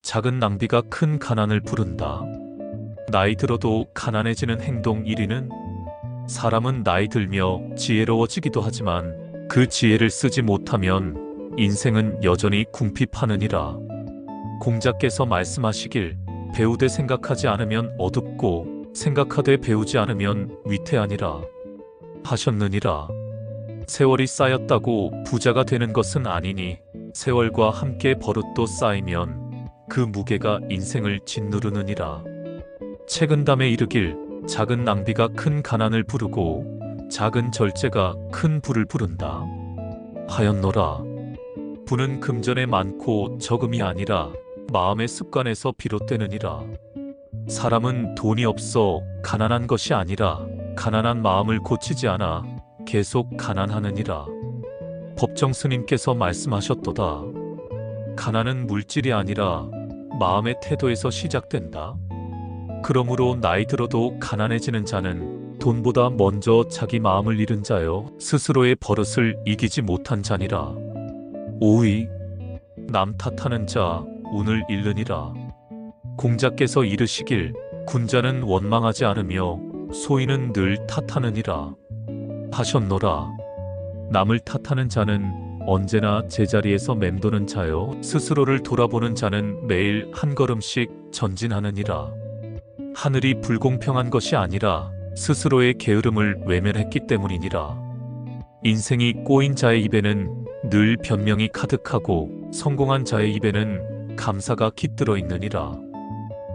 작은 낭비가 큰 가난을 부른다. 나이 들어도 가난해지는 행동 1위는 사람은 나이 들며 지혜로워지기도 하지만 그 지혜를 쓰지 못하면 인생은 여전히 궁핍하느니라. 공자께서 말씀하시길 배우되 생각하지 않으면 어둡고 생각하되 배우지 않으면 위태하니라 하셨느니라. 세월이 쌓였다고 부자가 되는 것은 아니니 세월과 함께 버릇도 쌓이면 그 무게가 인생을 짓누르느니라. 책은담에 이르길 작은 낭비가 큰 가난을 부르고 작은 절제가 큰 부를 부른다 하였노라. 부는 금전에 많고 적음이 아니라 마음의 습관에서 비롯되느니라. 사람은 돈이 없어 가난한 것이 아니라 가난한 마음을 고치지 않아 계속 가난하느니라. 법정 스님께서 말씀하셨도다. 가난은 물질이 아니라 마음의 태도에서 시작된다. 그러므로 나이 들어도 가난해지는 자는 돈보다 먼저 자기 마음을 잃은 자여 스스로의 버릇을 이기지 못한 자니라. 5위 남 탓하는 자 운을 잃느니라. 공자께서 이르시길 군자는 원망하지 않으며 소인은 늘 탓하느니라 하셨노라. 남을 탓하는 자는 언제나 제자리에서 맴도는 자요 스스로를 돌아보는 자는 매일 한 걸음씩 전진하느니라. 하늘이 불공평한 것이 아니라 스스로의 게으름을 외면했기 때문이니라. 인생이 꼬인 자의 입에는 늘 변명이 가득하고 성공한 자의 입에는 감사가 깃들어 있느니라.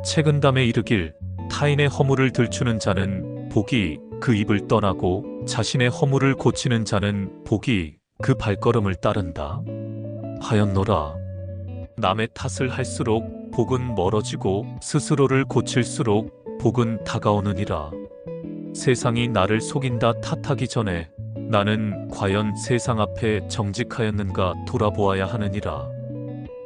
책은담에 이르길 타인의 허물을 들추는 자는 복이 그 입을 떠나고 자신의 허물을 고치는 자는 복이 그 발걸음을 따른다 하였노라. 남의 탓을 할수록 복은 멀어지고 스스로를 고칠수록 복은 다가오느니라. 세상이 나를 속인다 탓하기 전에 나는 과연 세상 앞에 정직하였는가 돌아보아야 하느니라.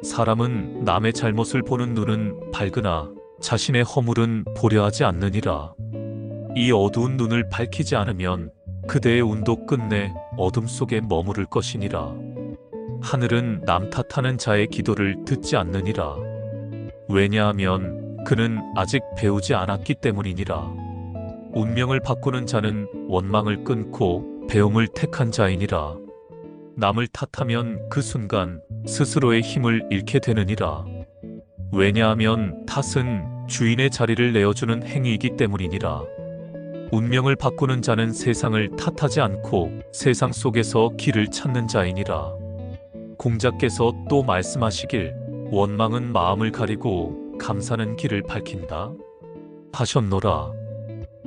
사람은 남의 잘못을 보는 눈은 밝으나 자신의 허물은 보려 하지 않느니라. 이 어두운 눈을 밝히지 않으면 그대의 운도 끝내 어둠 속에 머무를 것이니라. 하늘은 남 탓하는 자의 기도를 듣지 않느니라. 왜냐하면 그는 아직 배우지 않았기 때문이니라. 운명을 바꾸는 자는 원망을 끊고 배움을 택한 자이니라. 남을 탓하면 그 순간 스스로의 힘을 잃게 되느니라. 왜냐하면 탓은 주인의 자리를 내어주는 행위이기 때문이니라. 운명을 바꾸는 자는 세상을 탓하지 않고 세상 속에서 길을 찾는 자이니라. 공자께서 또 말씀하시길 원망은 마음을 가리고 감사는 길을 밝힌다 하셨노라.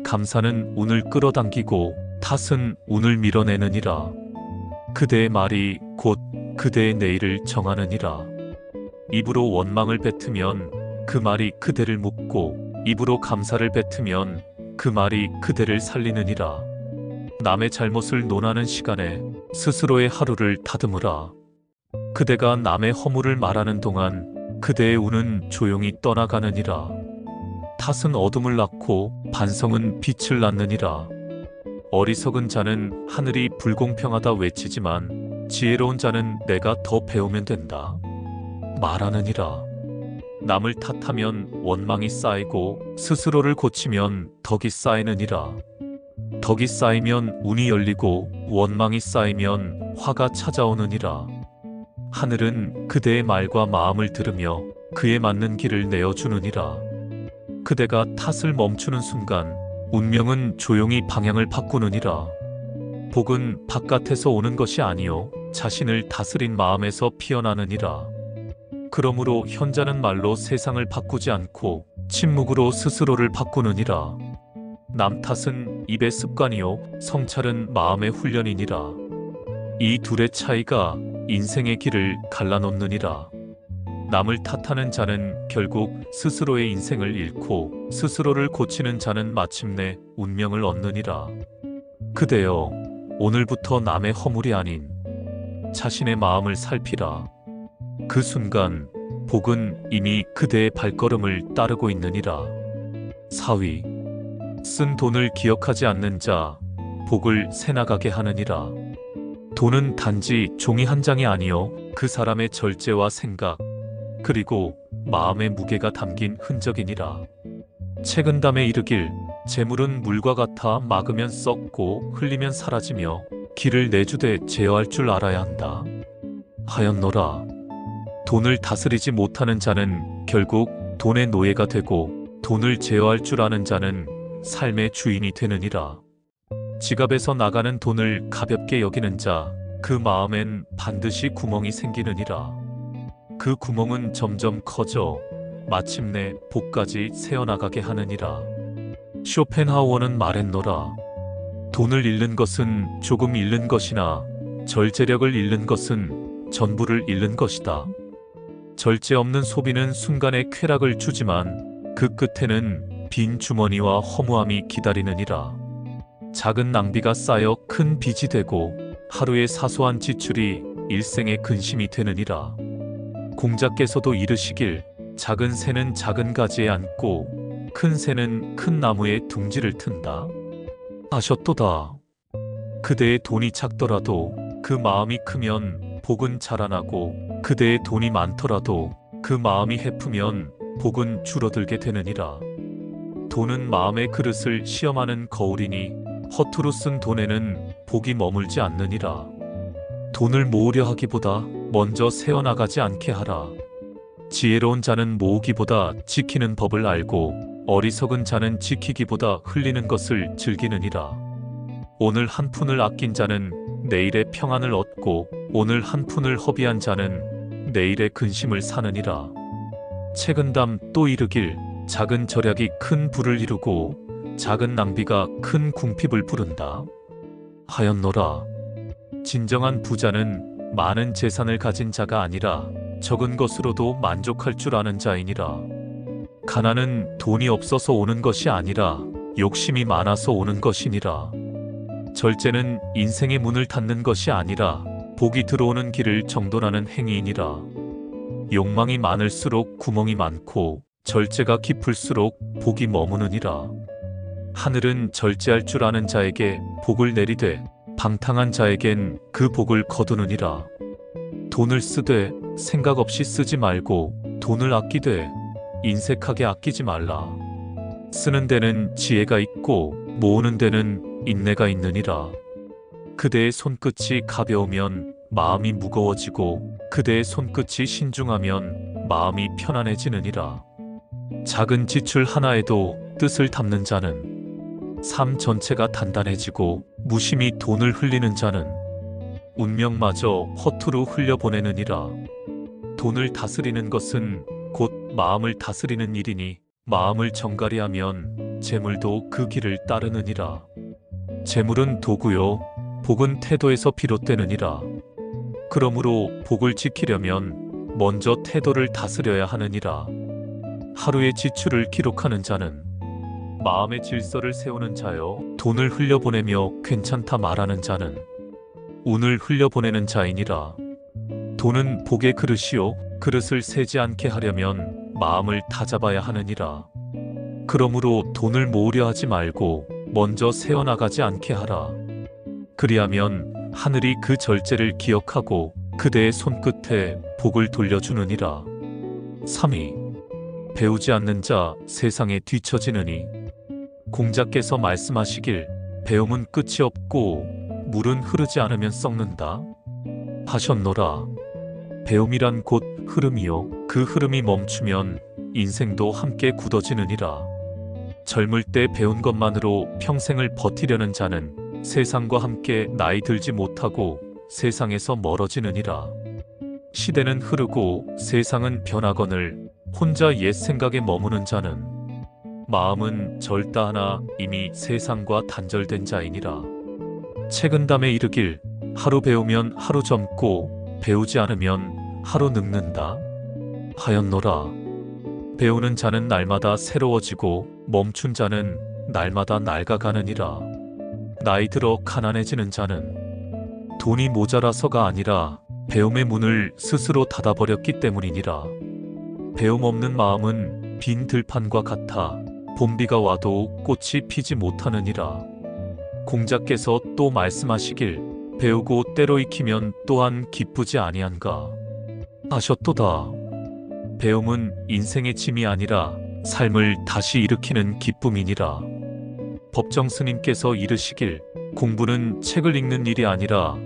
감사는 운을 끌어당기고 탓은 운을 밀어내느니라. 그대의 말이 곧 그대의 내일을 정하느니라. 입으로 원망을 뱉으면 그 말이 그대를 묶고 입으로 감사를 뱉으면 그 말이 그대를 살리느니라. 남의 잘못을 논하는 시간에 스스로의 하루를 다듬으라. 그대가 남의 허물을 말하는 동안 그대의 운은 조용히 떠나가느니라. 탓은 어둠을 낳고 반성은 빛을 낳느니라. 어리석은 자는 하늘이 불공평하다 외치지만 지혜로운 자는 내가 더 배우면 된다 말하느니라. 남을 탓하면 원망이 쌓이고 스스로를 고치면 덕이 쌓이느니라. 덕이 쌓이면 운이 열리고 원망이 쌓이면 화가 찾아오느니라. 하늘은 그대의 말과 마음을 들으며 그에 맞는 길을 내어주느니라. 그대가 탓을 멈추는 순간 운명은 조용히 방향을 바꾸느니라. 복은 바깥에서 오는 것이 아니요 자신을 다스린 마음에서 피어나느니라. 그러므로 현자는 말로 세상을 바꾸지 않고 침묵으로 스스로를 바꾸느니라. 남 탓은 입의 습관이요 성찰은 마음의 훈련이니라. 이 둘의 차이가 인생의 길을 갈라놓느니라. 남을 탓하는 자는 결국 스스로의 인생을 잃고 스스로를 고치는 자는 마침내 운명을 얻느니라. 그대여, 오늘부터 남의 허물이 아닌 자신의 마음을 살피라. 그 순간 복은 이미 그대의 발걸음을 따르고 있느니라. 4위 쓴 돈을 기억하지 않는 자 복을 새나가게 하느니라. 돈은 단지 종이 한 장이 아니요 그 사람의 절제와 생각 그리고 마음의 무게가 담긴 흔적이니라. 책은담에 이르길 재물은 물과 같아 막으면 썩고 흘리면 사라지며 길을 내주되 제어할 줄 알아야 한다. 하였노라. 돈을 다스리지 못하는 자는 결국 돈의 노예가 되고 돈을 제어할 줄 아는 자는 삶의 주인이 되느니라. 지갑에서 나가는 돈을 가볍게 여기는 자, 그 마음엔 반드시 구멍이 생기느니라. 그 구멍은 점점 커져 마침내 복까지 새어나가게 하느니라. 쇼펜하우어는 말했노라. 돈을 잃는 것은 조금 잃는 것이나 절제력을 잃는 것은 전부를 잃는 것이다. 절제 없는 소비는 순간의 쾌락을 주지만 그 끝에는 빈 주머니와 허무함이 기다리느니라. 작은 낭비가 쌓여 큰 빚이 되고 하루의 사소한 지출이 일생의 근심이 되느니라. 공자께서도 이르시길 작은 새는 작은 가지에 앉고 큰 새는 큰 나무에 둥지를 튼다. 하셨도다. 그대의 돈이 작더라도 그 마음이 크면 복은 자라나고 그대의 돈이 많더라도 그 마음이 해프면 복은 줄어들게 되느니라. 돈은 마음의 그릇을 시험하는 거울이니 허투루 쓴 돈에는 복이 머물지 않느니라. 돈을 모으려 하기보다 먼저 새어나가지 않게 하라. 지혜로운 자는 모으기보다 지키는 법을 알고 어리석은 자는 지키기보다 흘리는 것을 즐기느니라. 오늘 한 푼을 아낀 자는 내일의 평안을 얻고 오늘 한 푼을 허비한 자는 내일의 근심을 사느니라. 책은담 또 이르길 작은 절약이 큰 부를 이루고 작은 낭비가 큰 궁핍을 부른다. 하였노라. 진정한 부자는 많은 재산을 가진 자가 아니라 적은 것으로도 만족할 줄 아는 자이니라. 가난은 돈이 없어서 오는 것이 아니라 욕심이 많아서 오는 것이니라. 절제는 인생의 문을 닫는 것이 아니라 복이 들어오는 길을 정돈하는 행위이니라. 욕망이 많을수록 구멍이 많고 절제가 깊을수록 복이 머무느니라. 하늘은 절제할 줄 아는 자에게 복을 내리되 방탕한 자에겐 그 복을 거두느니라. 돈을 쓰되 생각 없이 쓰지 말고 돈을 아끼되 인색하게 아끼지 말라. 쓰는 데는 지혜가 있고 모으는 데는 인내가 있느니라. 그대의 손끝이 가벼우면 마음이 무거워지고 그대의 손끝이 신중하면 마음이 편안해지느니라. 작은 지출 하나에도 뜻을 담는 자는 삶 전체가 단단해지고 무심히 돈을 흘리는 자는 운명마저 허투루 흘려보내느니라. 돈을 다스리는 것은 곧 마음을 다스리는 일이니 마음을 정갈이하면 재물도 그 길을 따르느니라. 재물은 도구요 복은 태도에서 비롯되느니라. 그러므로 복을 지키려면 먼저 태도를 다스려야 하느니라. 하루의 지출을 기록하는 자는 마음의 질서를 세우는 자요 돈을 흘려보내며 괜찮다 말하는 자는 운을 흘려보내는 자이니라. 돈은 복의 그릇이요 그릇을 세지 않게 하려면 마음을 다잡아야 하느니라. 그러므로 돈을 모으려 하지 말고 먼저 세어나가지 않게 하라. 그리하면 하늘이 그 절제를 기억하고 그대의 손끝에 복을 돌려주느니라. 3이 배우지 않는 자 세상에 뒤처지느니 공자께서 말씀하시길 배움은 끝이 없고 물은 흐르지 않으면 썩는다. 하셨노라. 배움이란 곧 흐름이요 그 흐름이 멈추면 인생도 함께 굳어지느니라. 젊을 때 배운 것만으로 평생을 버티려는 자는 세상과 함께 나이 들지 못하고 세상에서 멀어지느니라. 시대는 흐르고 세상은 변하거늘 혼자 옛 생각에 머무는 자는 마음은 절다하나 이미 세상과 단절된 자이니라. 책은담에 이르길 하루 배우면 하루 젊고 배우지 않으면 하루 늙는다. 하였노라. 배우는 자는 날마다 새로워지고 멈춘 자는 날마다 낡아가느니라. 나이 들어 가난해지는 자는 돈이 모자라서가 아니라 배움의 문을 스스로 닫아버렸기 때문이니라. 배움 없는 마음은 빈 들판과 같아 봄비가 와도 꽃이 피지 못하느니라. 공자께서 또 말씀하시길 배우고 때로 익히면 또한 기쁘지 아니한가. 하셨도다. 배움은 인생의 짐이 아니라 삶을 다시 일으키는 기쁨이니라. 법정 스님께서 이르시길 공부는 책을 읽는 일이 아니라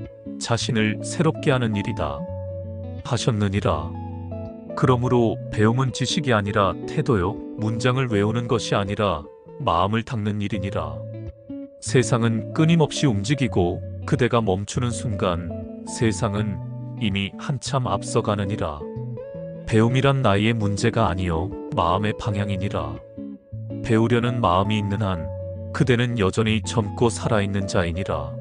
자신을 새롭게 하는 일이다 하셨느니라. 그러므로 배움은 지식이 아니라 태도요, 문장을 외우는 것이 아니라 마음을 닦는 일이니라. 세상은 끊임없이 움직이고 그대가 멈추는 순간 세상은 이미 한참 앞서가느니라. 배움이란 나이의 문제가 아니요 마음의 방향이니라. 배우려는 마음이 있는 한 그대는 여전히 젊고 살아있는 자이니라.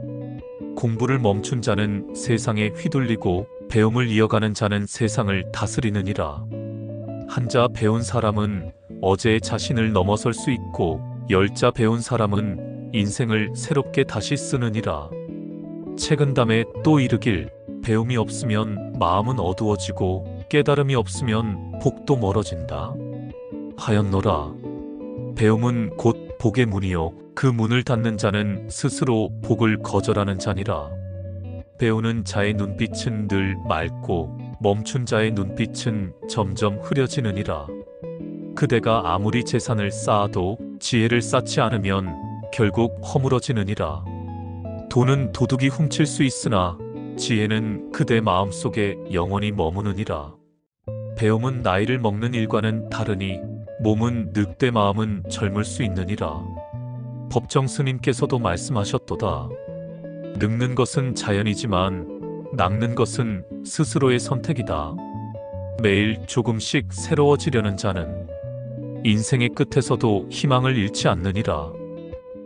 공부를 멈춘 자는 세상에 휘둘리고 배움을 이어가는 자는 세상을 다스리느니라. 한자 배운 사람은 어제의 자신을 넘어설 수 있고 열자 배운 사람은 인생을 새롭게 다시 쓰느니라. 책은담에 또 이르길 배움이 없으면 마음은 어두워지고 깨달음이 없으면 복도 멀어진다 하였노라. 배움은 곧 복의 문이요 그 문을 닫는 자는 스스로 복을 거절하는 자니라. 배우는 자의 눈빛은 늘 맑고 멈춘 자의 눈빛은 점점 흐려지느니라. 그대가 아무리 재산을 쌓아도 지혜를 쌓지 않으면 결국 허물어지느니라. 돈은 도둑이 훔칠 수 있으나 지혜는 그대 마음속에 영원히 머무느니라. 배움은 나이를 먹는 일과는 다르니 몸은 늙되 마음은 젊을 수 있느니라. 법정 스님께서도 말씀하셨도다. 늙는 것은 자연이지만 낫는 것은 스스로의 선택이다. 매일 조금씩 새로워지려는 자는 인생의 끝에서도 희망을 잃지 않느니라.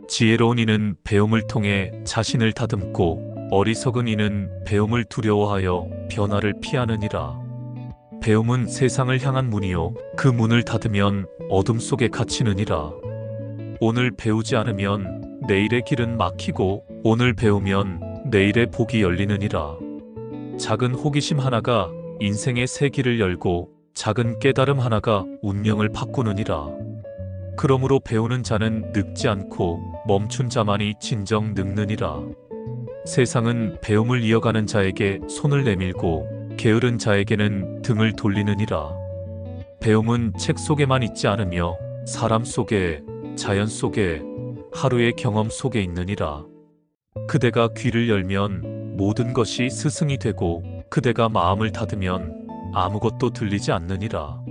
지혜로운 이는 배움을 통해 자신을 다듬고 어리석은 이는 배움을 두려워하여 변화를 피하느니라. 배움은 세상을 향한 문이요 그 문을 닫으면 어둠 속에 갇히느니라. 오늘 배우지 않으면 내일의 길은 막히고 오늘 배우면 내일의 복이 열리느니라. 작은 호기심 하나가 인생의 새 길을 열고 작은 깨달음 하나가 운명을 바꾸느니라. 그러므로 배우는 자는 늙지 않고 멈춘 자만이 진정 늙느니라. 세상은 배움을 이어가는 자에게 손을 내밀고 게으른 자에게는 등을 돌리느니라. 배움은 책 속에만 있지 않으며 사람 속에, 자연 속에, 하루의 경험 속에 있느니라. 그대가 귀를 열면 모든 것이 스승이 되고 그대가 마음을 닫으면 아무것도 들리지 않느니라.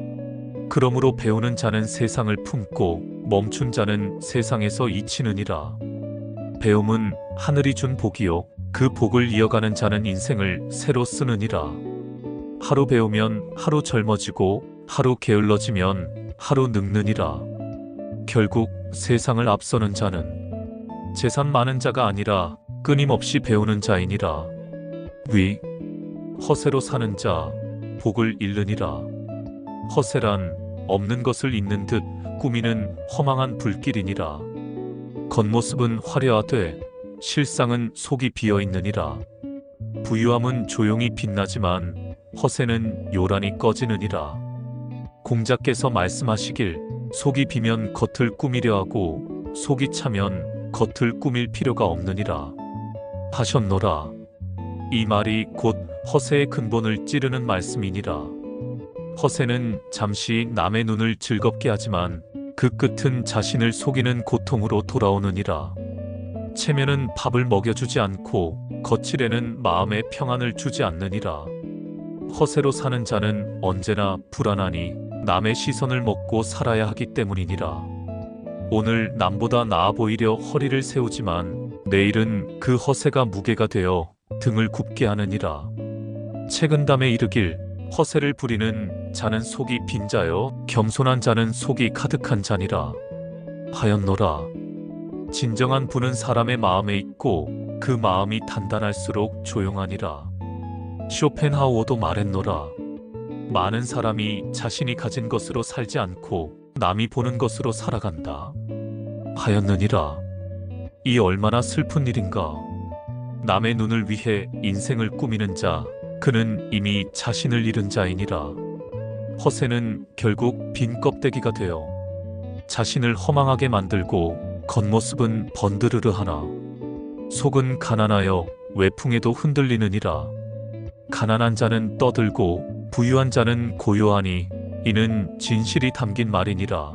그러므로 배우는 자는 세상을 품고 멈춘 자는 세상에서 잊히느니라. 배움은 하늘이 준 복이요 그 복을 이어가는 자는 인생을 새로 쓰느니라. 하루 배우면 하루 젊어지고 하루 게을러지면 하루 늙느니라. 결국 세상을 앞서는 자는 재산 많은 자가 아니라 끊임없이 배우는 자이니라. 위 허세로 사는 자 복을 잃느니라. 허세란 없는 것을 있는 듯 꾸미는 허망한 불길이니라. 겉모습은 화려하되 실상은 속이 비어있느니라. 부유함은 조용히 빛나지만 허세는 요란히 꺼지느니라. 공자께서 말씀하시길 속이 비면 겉을 꾸미려 하고 속이 차면 겉을 꾸밀 필요가 없느니라 하셨노라. 이 말이 곧 허세의 근본을 찌르는 말씀이니라. 허세는 잠시 남의 눈을 즐겁게 하지만 그 끝은 자신을 속이는 고통으로 돌아오느니라. 체면은 밥을 먹여주지 않고 거칠에는 마음의 평안을 주지 않느니라. 허세로 사는 자는 언제나 불안하니 남의 시선을 먹고 살아야 하기 때문이니라. 오늘 남보다 나아 보이려 허리를 세우지만 내일은 그 허세가 무게가 되어 등을 굽게 하느니라. 책은담에 이르길 허세를 부리는 자는 속이 빈 자요 겸손한 자는 속이 가득한 자니라 하였노라. 진정한 부는 사람의 마음에 있고 그 마음이 단단할수록 조용하니라. 쇼펜하우어도 말했노라. 많은 사람이 자신이 가진 것으로 살지 않고 남이 보는 것으로 살아간다 하였느니라. 이 얼마나 슬픈 일인가. 남의 눈을 위해 인생을 꾸미는 자 그는 이미 자신을 잃은 자이니라. 허세는 결국 빈 껍데기가 되어 자신을 허망하게 만들고 겉모습은 번드르르하나 속은 가난하여 외풍에도 흔들리느니라. 가난한 자는 떠들고 부유한 자는 고요하니 이는 진실이 담긴 말이니라.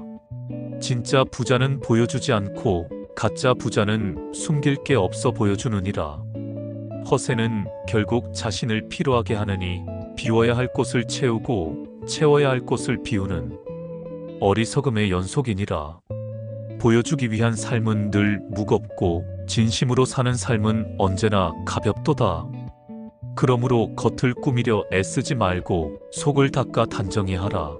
진짜 부자는 보여주지 않고 가짜 부자는 숨길 게 없어 보여주느니라. 허세는 결국 자신을 피로하게 하느니 비워야 할 곳을 채우고 채워야 할 곳을 비우는 어리석음의 연속이니라. 보여주기 위한 삶은 늘 무겁고 진심으로 사는 삶은 언제나 가볍도다. 그러므로 겉을 꾸미려 애쓰지 말고 속을 닦아 단정히 하라.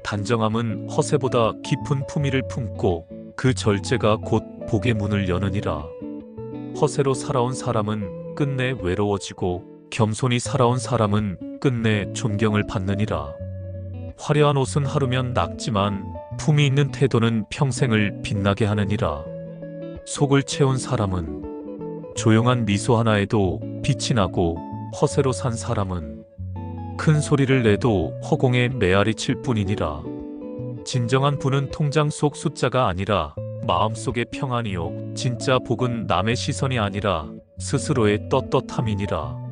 단정함은 허세보다 깊은 품위를 품고 그 절제가 곧 복의 문을 여느니라. 허세로 살아온 사람은 끝내 외로워지고 겸손히 살아온 사람은 끝내 존경을 받느니라. 화려한 옷은 하루면 낡지만 품위 있는 태도는 평생을 빛나게 하느니라. 속을 채운 사람은 조용한 미소 하나에도 빛이 나고 허세로 산 사람은 큰 소리를 내도 허공에 메아리 칠 뿐이니라. 진정한 부는 통장 속 숫자가 아니라 마음속의 평안이요 진짜 복은 남의 시선이 아니라 스스로의 떳떳함이니라.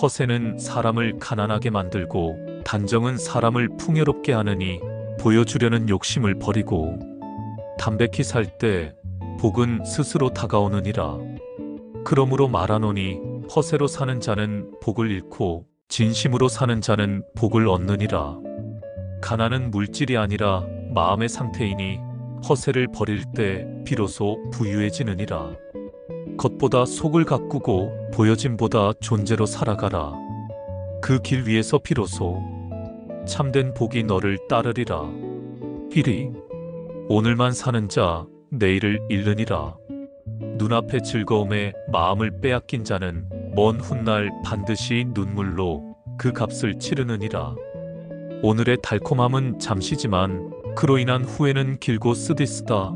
허세는 사람을 가난하게 만들고 단정은 사람을 풍요롭게 하느니 보여주려는 욕심을 버리고 담백히 살 때 복은 스스로 다가오느니라. 그러므로 말하노니 허세로 사는 자는 복을 잃고 진심으로 사는 자는 복을 얻느니라. 가난은 물질이 아니라 마음의 상태이니 허세를 버릴 때 비로소 부유해지느니라. 겉보다 속을 가꾸고 보여짐보다 존재로 살아가라. 그 길 위에서 비로소 참된 복이 너를 따르리라. 휘리 오늘만 사는 자 내일을 잃느니라. 눈앞의 즐거움에 마음을 빼앗긴 자는 먼 훗날 반드시 눈물로 그 값을 치르느니라. 오늘의 달콤함은 잠시지만 그로 인한 후회는 길고 쓰디쓰다.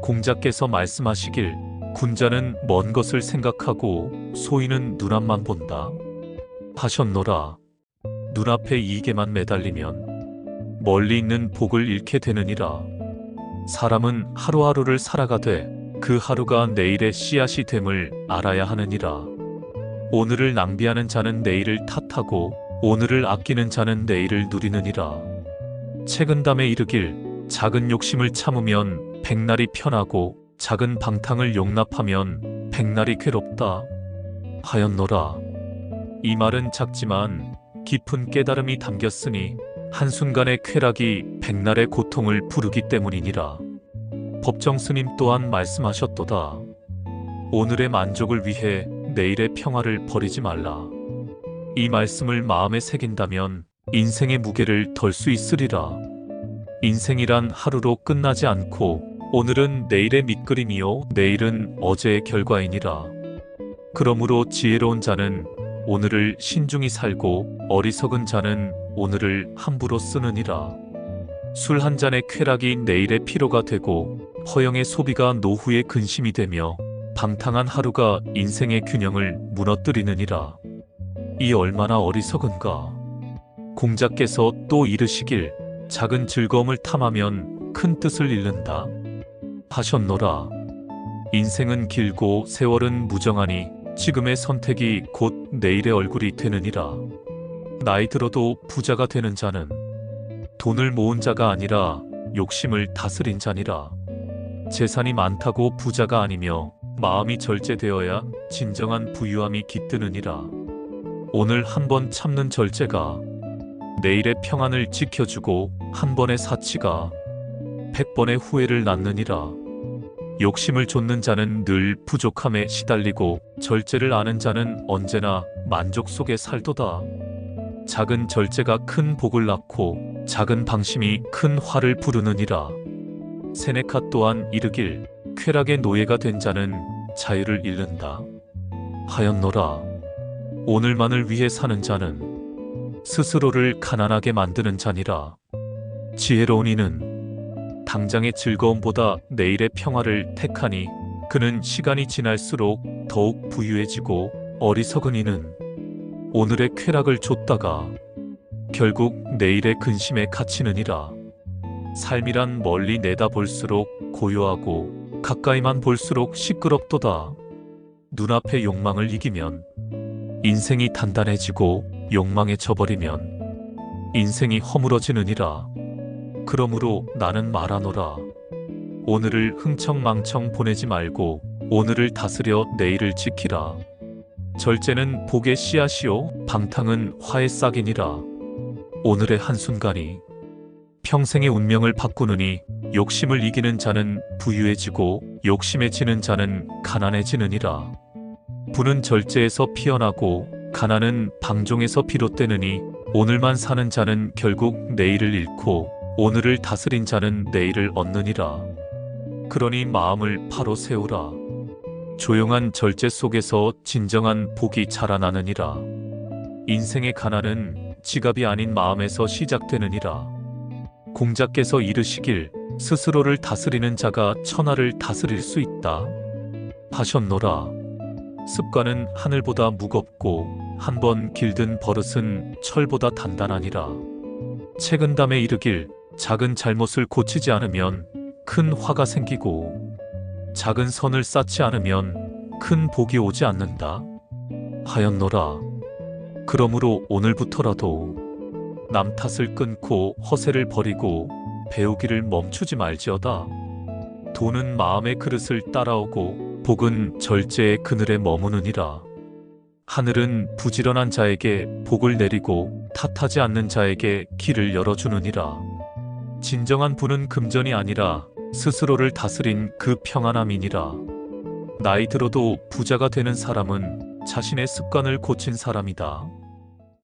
공자께서 말씀하시길 군자는 먼 것을 생각하고 소인은 눈앞만 본다 하셨노라. 눈앞의 이익에만 매달리면 멀리 있는 복을 잃게 되느니라. 사람은 하루하루를 살아가되 그 하루가 내일의 씨앗이 됨을 알아야 하느니라. 오늘을 낭비하는 자는 내일을 탓하고 오늘을 아끼는 자는 내일을 누리느니라. 책은담에 이르길 작은 욕심을 참으면 백날이 편하고 작은 방탕을 용납하면 백날이 괴롭다 하였노라. 이 말은 작지만 깊은 깨달음이 담겼으니 한순간의 쾌락이 백날의 고통을 부르기 때문이니라. 법정 스님 또한 말씀하셨도다. 오늘의 만족을 위해 내일의 평화를 버리지 말라. 이 말씀을 마음에 새긴다면 인생의 무게를 덜 수 있으리라. 인생이란 하루로 끝나지 않고 오늘은 내일의 밑그림이요 내일은 어제의 결과이니라. 그러므로 지혜로운 자는 오늘을 신중히 살고 어리석은 자는 오늘을 함부로 쓰느니라. 술 한 잔의 쾌락이 내일의 피로가 되고 허영의 소비가 노후의 근심이 되며 방탕한 하루가 인생의 균형을 무너뜨리느니라. 이 얼마나 어리석은가. 공자께서 또 이르시길 작은 즐거움을 탐하면 큰 뜻을 잃는다 하셨노라. 인생은 길고 세월은 무정하니 지금의 선택이 곧 내일의 얼굴이 되느니라. 나이 들어도 부자가 되는 자는 돈을 모은 자가 아니라 욕심을 다스린 자니라. 재산이 많다고 부자가 아니며 마음이 절제되어야 진정한 부유함이 깃드느니라. 오늘 한 번 참는 절제가 내일의 평안을 지켜주고 한 번의 사치가 100번의 후회를 낳느니라. 욕심을 좇는 자는 늘 부족함에 시달리고 절제를 아는 자는 언제나 만족 속에 살도다. 작은 절제가 큰 복을 낳고 작은 방심이 큰 화를 부르느니라. 세네카 또한 이르길 쾌락의 노예가 된 자는 자유를 잃는다 하였노라. 오늘만을 위해 사는 자는 스스로를 가난하게 만드는 자니라. 지혜로운 이는 당장의 즐거움보다 내일의 평화를 택하니 그는 시간이 지날수록 더욱 부유해지고 어리석은 이는 오늘의 쾌락을 좇다가 결국 내일의 근심에 갇히느니라. 삶이란 멀리 내다볼수록 고요하고 가까이만 볼수록 시끄럽도다. 눈앞의 욕망을 이기면 인생이 단단해지고 욕망에 져버리면 인생이 허물어지느니라. 그러므로 나는 말하노라. 오늘을 흥청망청 보내지 말고 오늘을 다스려 내일을 지키라. 절제는 복의 씨앗이요 방탕은 화의 싹이니라. 오늘의 한순간이 평생의 운명을 바꾸느니 욕심을 이기는 자는 부유해지고 욕심에 지는 자는 가난해지느니라. 부는 절제에서 피어나고 가난은 방종에서 비롯되느니 오늘만 사는 자는 결국 내일을 잃고 오늘을 다스린 자는 내일을 얻느니라. 그러니 마음을 바로 세우라. 조용한 절제 속에서 진정한 복이 자라나느니라. 인생의 가난은 지갑이 아닌 마음에서 시작되느니라. 공자께서 이르시길 스스로를 다스리는 자가 천하를 다스릴 수 있다 하셨노라. 습관은 하늘보다 무겁고 한 번 길든 버릇은 철보다 단단하니라. 책은담에 이르길 작은 잘못을 고치지 않으면 큰 화가 생기고 작은 선을 쌓지 않으면 큰 복이 오지 않는다 하였노라. 그러므로 오늘부터라도 남 탓을 끊고 허세를 버리고 배우기를 멈추지 말지어다. 돈은 마음의 그릇을 따라오고 복은 절제의 그늘에 머무느니라. 하늘은 부지런한 자에게 복을 내리고 탓하지 않는 자에게 길을 열어주느니라. 진정한 부는 금전이 아니라 스스로를 다스린 그 평안함이니라. 나이 들어도 부자가 되는 사람은 자신의 습관을 고친 사람이다.